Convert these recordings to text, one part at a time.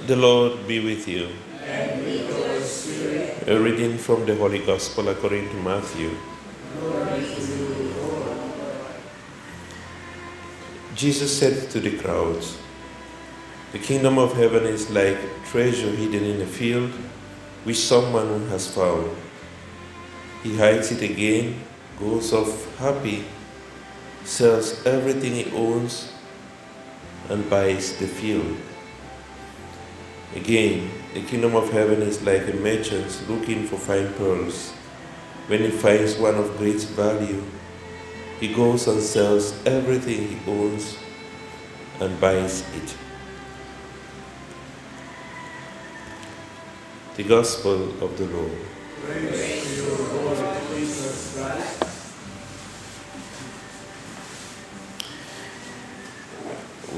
The Lord be with you. And with your spirit. A reading from the Holy Gospel according to Matthew. Glory to you, Lord. Jesus said to the crowds, "The kingdom of heaven is like treasure hidden in a field, which someone has found. He hides it again, goes off happy, sells everything he owns, and buys the field. Again, the kingdom of heaven is like a merchant looking for fine pearls. When he finds one of great value, he goes and sells everything he owns and buys it." The Gospel of the Lord. Praise to you, Lord Jesus Christ.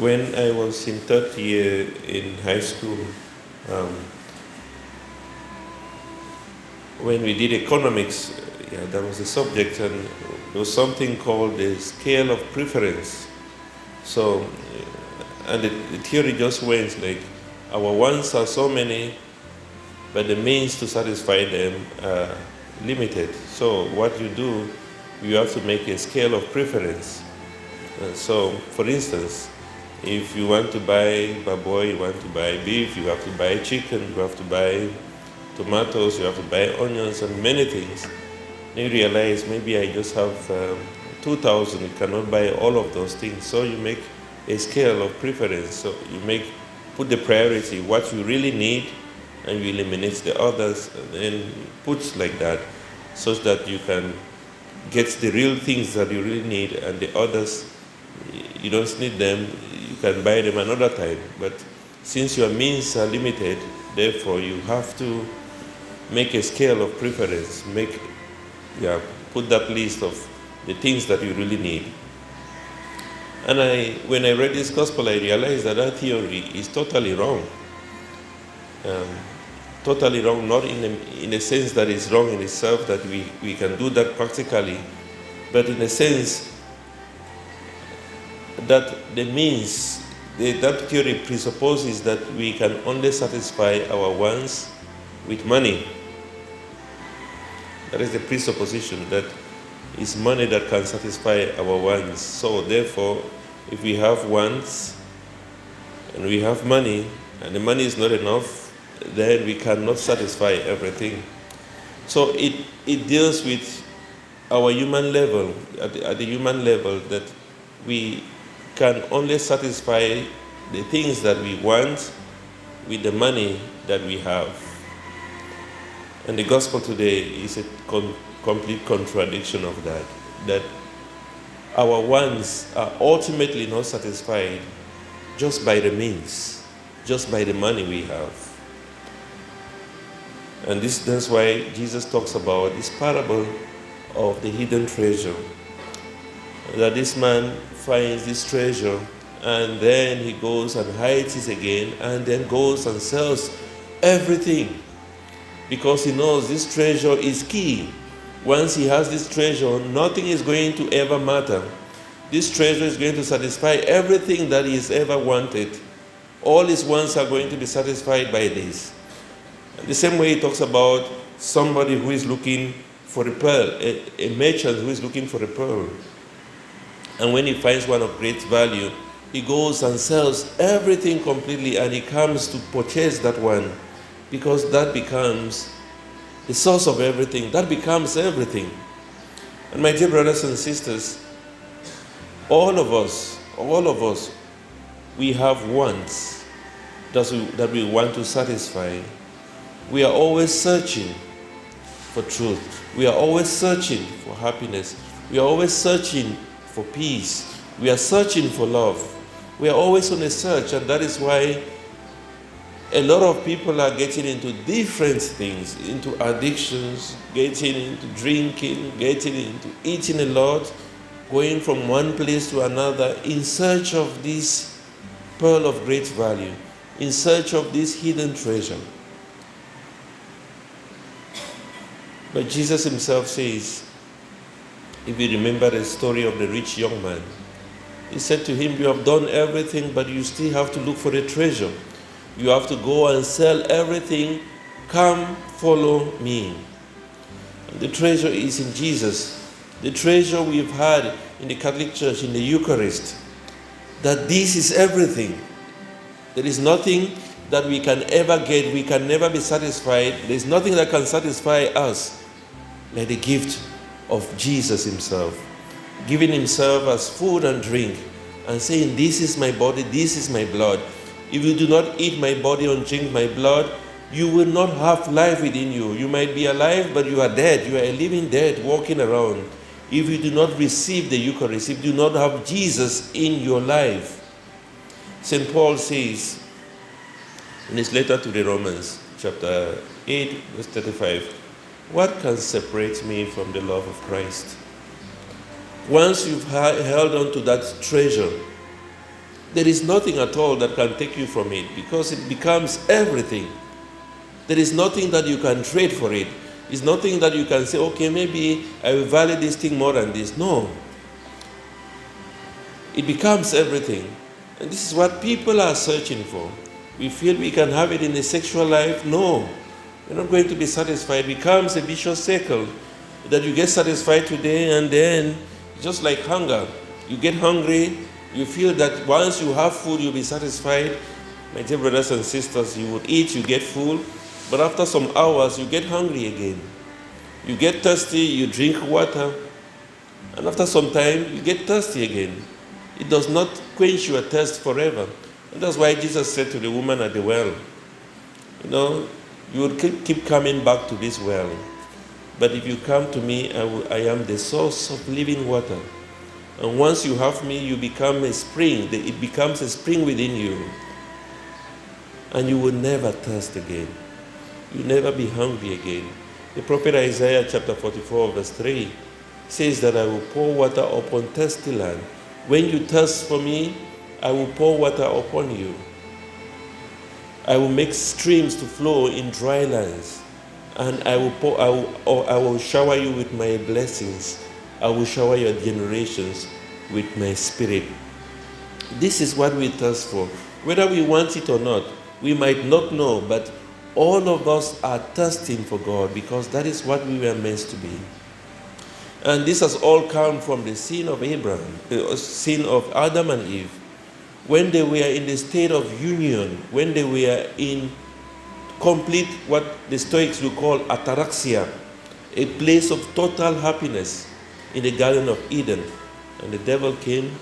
When I was in third year in high school, when we did economics, that was the subject, and there was something called the scale of preference. So, and the theory just went like, our wants are so many, but the means to satisfy them are limited. So what you do, you have to make a scale of preference. So, for instance, if you want to buy baboy, you want to buy beef, you have to buy chicken, you have to buy tomatoes, you have to buy onions and many things. Then you realize maybe I just have 2,000, you cannot buy all of those things. So you make a scale of preference. So you put the priority, what you really need, and you eliminate the others, and then put like that, such that you can get the real things that you really need, and the others, you don't need them, you can buy them another time. But since your means are limited, therefore you have to make a scale of preference, put that list of the things that you really need. And when I read this gospel, I realized that theory is totally wrong. Totally wrong, not in a sense that it's wrong in itself, that we can do that practically, but in a sense that that theory presupposes that we can only satisfy our wants with money. That is the presupposition, that it's money that can satisfy our wants. So therefore, if we have wants and we have money, and the money is not enough, then we cannot satisfy everything. So it deals with our human level, at the human level, that we can only satisfy the things that we want with the money that we have. And the gospel today is a complete contradiction of that our wants are ultimately not satisfied just by the means, just by the money we have. And that's why Jesus talks about this parable of the hidden treasure. That this man finds this treasure, and then he goes and hides it again, and then goes and sells everything, because he knows this treasure is key. Once he has this treasure, nothing is going to ever matter. This treasure is going to satisfy everything that he has ever wanted. All his wants are going to be satisfied by this. The same way he talks about somebody who is looking for a pearl, a merchant who is looking for a pearl. And when he finds one of great value, he goes and sells everything completely, and he comes to purchase that one, because that becomes the source of everything. That becomes everything. And my dear brothers and sisters, all of us, we have wants that we want to satisfy. We are always searching for truth. We are always searching for happiness. We are always searching for peace. We are searching for love. We are always on a search, and that is why a lot of people are getting into different things, into addictions, getting into drinking, getting into eating a lot, going from one place to another in search of this pearl of great value, in search of this hidden treasure. But Jesus himself says, if you remember the story of the rich young man, he said to him, you have done everything, but you still have to look for the treasure. You have to go and sell everything. Come, follow me. And the treasure is in Jesus. The treasure we've had in the Catholic Church, in the Eucharist, that this is everything. There is nothing that we can ever get. We can never be satisfied. There is nothing that can satisfy us like the gift of Jesus himself, giving himself as food and drink and saying, this is my body, this is my blood. If you do not eat my body and drink my blood, you will not have life within you. You might be alive, but you are dead. You are a living dead walking around. If you do not receive the Eucharist, if you do not have Jesus in your life. St. Paul says in his letter to the Romans, chapter 8, verse 35, what can separate me from the love of Christ? Once you've held on to that treasure, there is nothing at all that can take you from it, because it becomes everything. There is nothing that you can trade for it. It's nothing that you can say, okay, maybe I will value this thing more than this. No. It becomes everything. And this is what people are searching for. We feel we can have it in the sexual life. No. You're not going to be satisfied. It becomes a vicious circle that you get satisfied today, and then, just like hunger, you get hungry, you feel that once you have food, you'll be satisfied. My dear brothers and sisters, you will eat, you get full, but after some hours, you get hungry again. You get thirsty, you drink water, and after some time, you get thirsty again. It does not quench your thirst forever. And that's why Jesus said to the woman at the well, you will keep coming back to this well. But if you come to me, I am the source of living water. And once you have me, you become a spring. It becomes a spring within you. And you will never thirst again. You'll never be hungry again. The prophet Isaiah chapter 44 verse 3 says that I will pour water upon thirsty land. When you thirst for me, I will pour water upon you. I will make streams to flow in dry lands. And I will shower you with my blessings. I will shower your generations with my spirit. This is what we thirst for. Whether we want it or not, we might not know, but all of us are thirsting for God, because that is what we were meant to be. And this has all come from the sin of Abraham, the sin of Adam and Eve. When they were in the state of union, when they were in complete, what the Stoics will call ataraxia, a place of total happiness in the Garden of Eden. And the devil came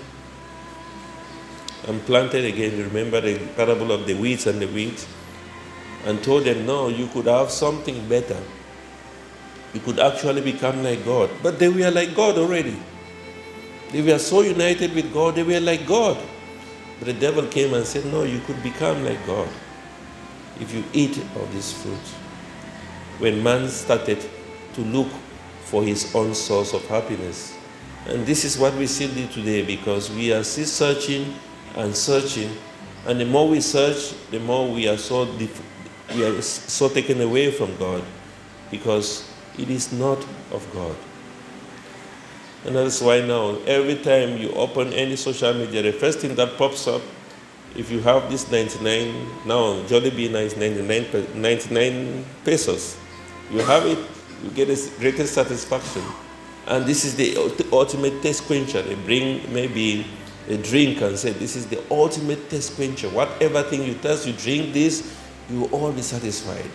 and planted again. Remember the parable of the weeds and the wheat? And told them, no, you could have something better. You could actually become like God. But they were like God already. They were so united with God, they were like God. But the devil came and said, no, you could become like God if you eat of this fruit. When man started to look for his own source of happiness. And this is what we still do today, because we are still searching and searching. And the more we search, the more we are so taken away from God, because it is not of God. And that's why now, every time you open any social media, the first thing that pops up, if you have this 99, now Jollibee is 99 pesos. You have it, you get the greatest satisfaction. And this is the ultimate taste quencher. They bring maybe a drink and say, this is the ultimate taste quencher. Whatever thing you taste, you drink this, you will all be satisfied.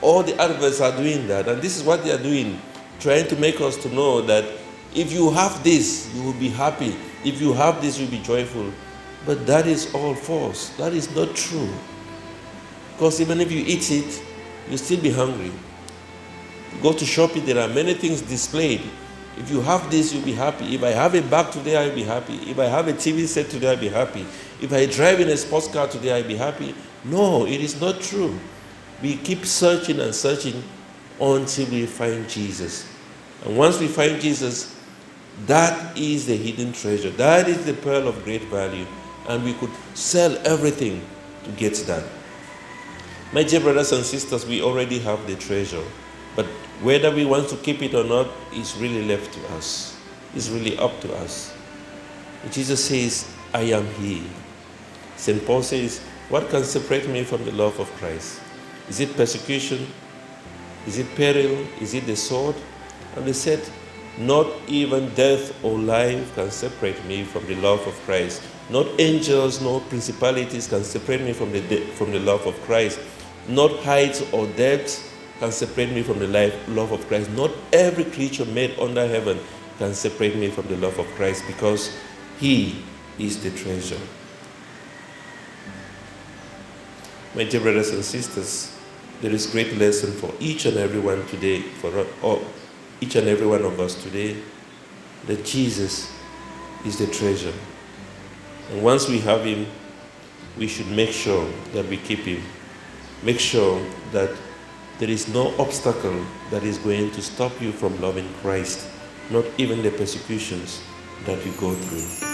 All the adverts are doing that, and this is what they are doing, trying to make us to know that if you have this, you will be happy. If you have this, you'll be joyful. But that is all false. That is not true. Because even if you eat it, you'll still be hungry. You go to shopping, there are many things displayed. If you have this, you'll be happy. If I have a bag today, I'll be happy. If I have a TV set today, I'll be happy. If I drive in a sports car today, I'll be happy. No, it is not true. We keep searching and searching until we find Jesus. And once we find Jesus, that is the hidden treasure. That is the pearl of great value. And we could sell everything to get that. My dear brothers and sisters, we already have the treasure. But whether we want to keep it or not is really left to us. It's really up to us. Jesus says, I am He. St. Paul says, What can separate me from the love of Christ? Is it persecution? Is it peril? Is it the sword? And they said, not even death or life can separate me from the love of Christ. Not angels, nor principalities can separate me from the love of Christ. Not height or depth can separate me from the love of Christ. Not every creature made under heaven can separate me from the love of Christ, because He is the treasure. My dear brothers and sisters, there is great lesson for each and every one today, each and every one of us today, that Jesus is the treasure. And once we have Him, we should make sure that we keep Him. Make sure that there is no obstacle that is going to stop you from loving Christ, not even the persecutions that you go through.